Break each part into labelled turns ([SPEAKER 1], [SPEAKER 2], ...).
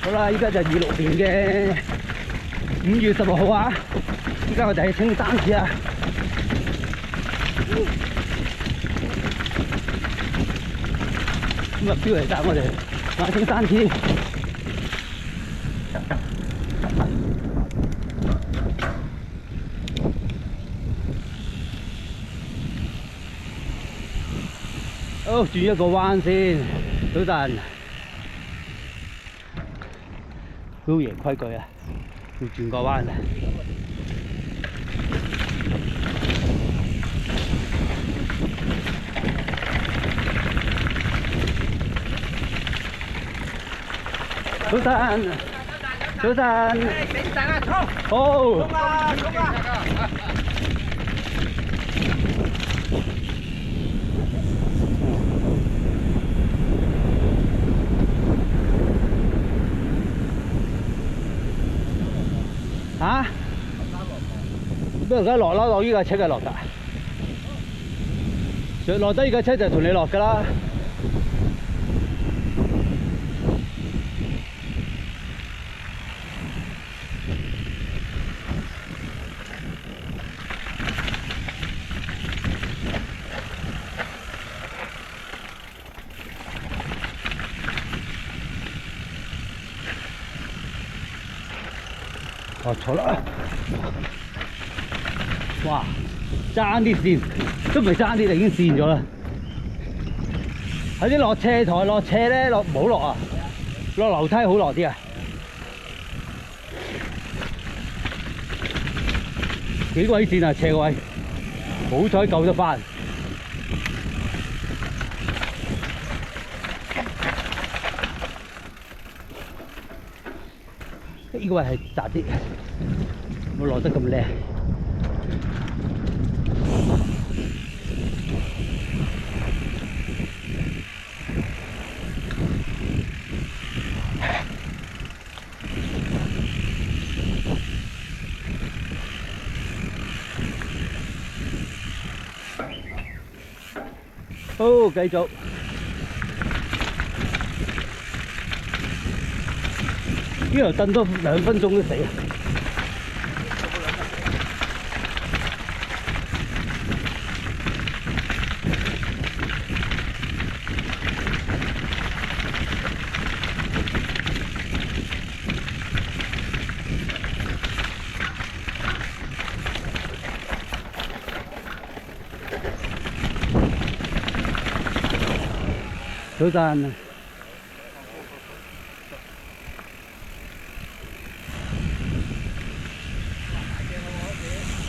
[SPEAKER 1] 好啦，依家就26年嘅5月16號啊！依家我哋去清山市啊！咁目標嚟㗎，我哋玩清山市。好，轉一個彎先，早晨。都贏規矩啊，要轉個彎啊！早晨，早晨，
[SPEAKER 2] 醒神啊，衝！
[SPEAKER 1] 好。
[SPEAKER 2] 衝啊，衝啊！
[SPEAKER 1] 嚇？咩而家落啦？落依架車嘅落㗎。上落得依架車就同你落㗎啦。哦，錯啦！哇，爭啲線，都唔係爭啲，就已經線咗啦。喺啲落斜台落斜咧，唔好落啊！落樓梯好落啲啊！幾位線啊，斜位，好彩救得翻。呢個位係窄啲，冇落得咁靚。好，繼續。呢條蹬多2分鐘都死啊！早晨。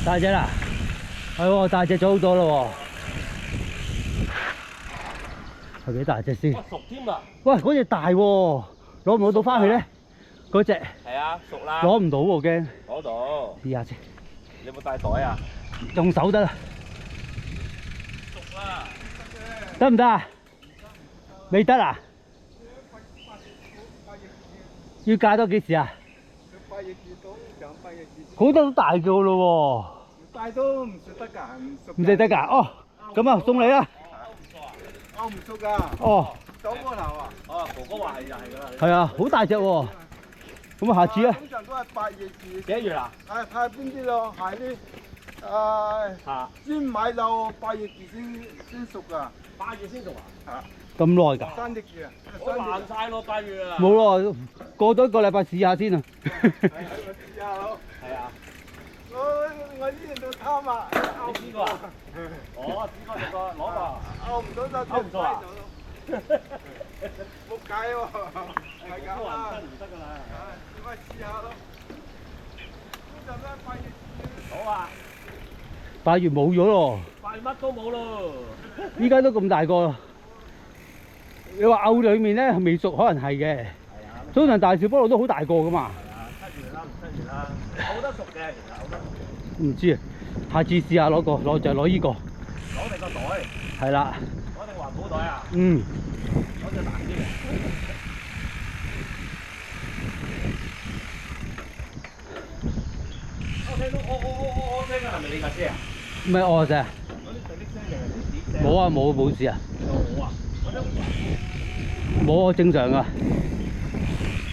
[SPEAKER 1] 大隻啦，係喎，大隻咗好多咯喎，係幾大隻先？
[SPEAKER 2] 哇，熟添啊！
[SPEAKER 1] 喂，嗰隻大喎，攞唔攞到翻去咧？嗰隻
[SPEAKER 2] 係啊，熟啦。
[SPEAKER 1] 攞唔到喎，驚。
[SPEAKER 2] 攞到。
[SPEAKER 1] 試下先。
[SPEAKER 2] 你有冇帶袋啊？
[SPEAKER 1] 用手得啦。
[SPEAKER 2] 熟啦。
[SPEAKER 1] 得唔得啊？未得啊？要戒多幾時啊？8
[SPEAKER 3] 月至到上8月至。
[SPEAKER 1] 好多都大嘅咯
[SPEAKER 3] 喎。大都唔食得㗎，
[SPEAKER 1] 唔食得㗎。哦，咁啊，送你啦。
[SPEAKER 3] 勾唔熟㗎。
[SPEAKER 1] 哦。
[SPEAKER 3] 走過頭啊！
[SPEAKER 2] 哦，哥哥話係就係㗎啦。
[SPEAKER 1] 係啊，好大隻喎。咁啊，下次啊。
[SPEAKER 3] 通常都係8月至。
[SPEAKER 2] 幾多月啊？
[SPEAKER 3] 睇下邊啲咯，係啲先買到8月至先熟㗎。
[SPEAKER 2] 8月先熟啊？
[SPEAKER 1] 咁耐㗎？
[SPEAKER 3] 生隻住啊！
[SPEAKER 2] 我爛曬咯，8月啊！
[SPEAKER 1] 冇咯，過咗1個禮拜試下先啊。
[SPEAKER 3] 試下咯。係啊。我呢度都貪啊！
[SPEAKER 2] 你試過啊？哦，試過食過，攞過。
[SPEAKER 3] 勾唔到就
[SPEAKER 2] 勾唔到啊？
[SPEAKER 3] 冇計喎，係咁啊！
[SPEAKER 2] 唔得㗎啦。
[SPEAKER 3] 咁咪試下咯。通常都係8月。
[SPEAKER 2] 好啊。
[SPEAKER 1] 8月冇咗咯。
[SPEAKER 2] 8月乜都冇咯。
[SPEAKER 1] 依家都咁大個。你話漚裡面咧未熟，可能係嘅。係啊。通常大小菠蘿都好大個㗎嘛。
[SPEAKER 2] 係啊，7月啦，唔7月啦，漚得熟嘅，其實漚得熟。
[SPEAKER 1] 唔知啊，下次試下攞個，攞依個。
[SPEAKER 2] 攞你個袋。
[SPEAKER 1] 係啦。
[SPEAKER 2] 攞定環保袋啊？
[SPEAKER 1] 嗯。
[SPEAKER 2] 攞隻大啲嘅。我聽到我聲啊，係咪你架車啊？
[SPEAKER 1] 唔係我啫。
[SPEAKER 2] 嗰啲滴滴聲定係啲屎聲？
[SPEAKER 1] 冇啊，冇事啊。
[SPEAKER 2] 冇啊，我聽唔到。
[SPEAKER 1] 冇啊，正常啊。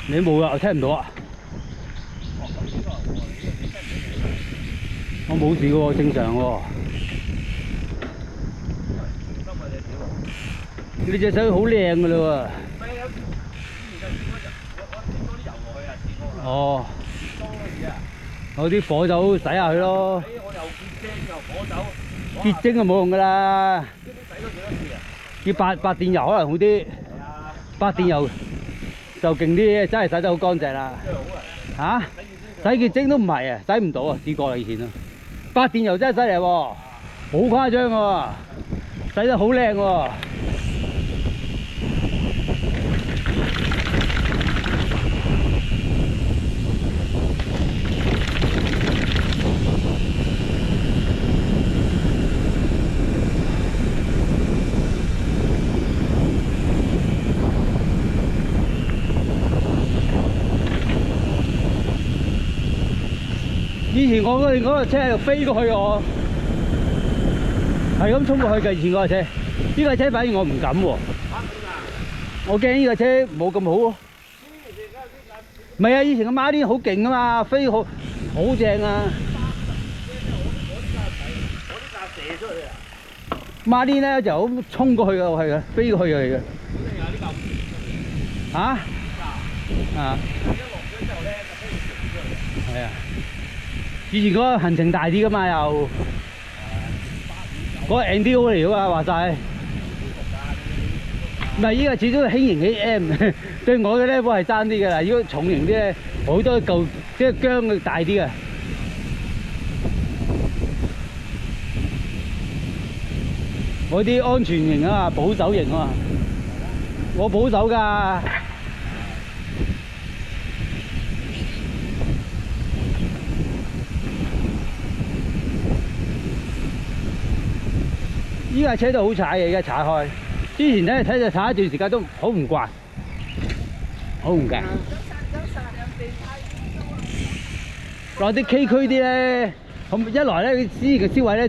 [SPEAKER 1] 你冇啊？我聽唔到啊！我冇事嘅喎，正常喎。呢隻水好靚嘅嘞喎。哦。攞啲火酒洗下佢咯。結晶就冇用㗎啦。要白電油可能好啲。白電油就勁啲，真係洗得好乾淨啦。嚇？洗結晶都唔係啊，洗唔到啊，試過啦以前啊。白電油真係犀利喎，好誇張喎，洗得好靚喎。以前我嗰架車喺度飛過去我，係咁衝過去嘅。以前嗰架車，呢架車反而我唔敢喎，我驚呢架車冇咁好喎。唔係啊，以前嘅馬甸好勁啊嘛，飛好正啊。馬甸咧就咁衝過去嘅，係嘅，飛過去嘅嚟嘅。嚇？啊？係啊。以前嗰個行程大啲噶嘛又，嗰個 NDO 嚟噶嘛話晒，唔係依個始終係輕型嘅 M， 對我嘅 level 係爭啲㗎啦。如果重型啲咧，好多嚿即係姜大啲嘅。我啲安全型啊嘛，保守型啊嘛，我保守㗎。依架車都好踩嘅，而家踩開。之前咧睇就踩一段時間都好唔慣，好唔慣。落啲崎嶇啲咧，咁一來咧，之前嘅燒位咧。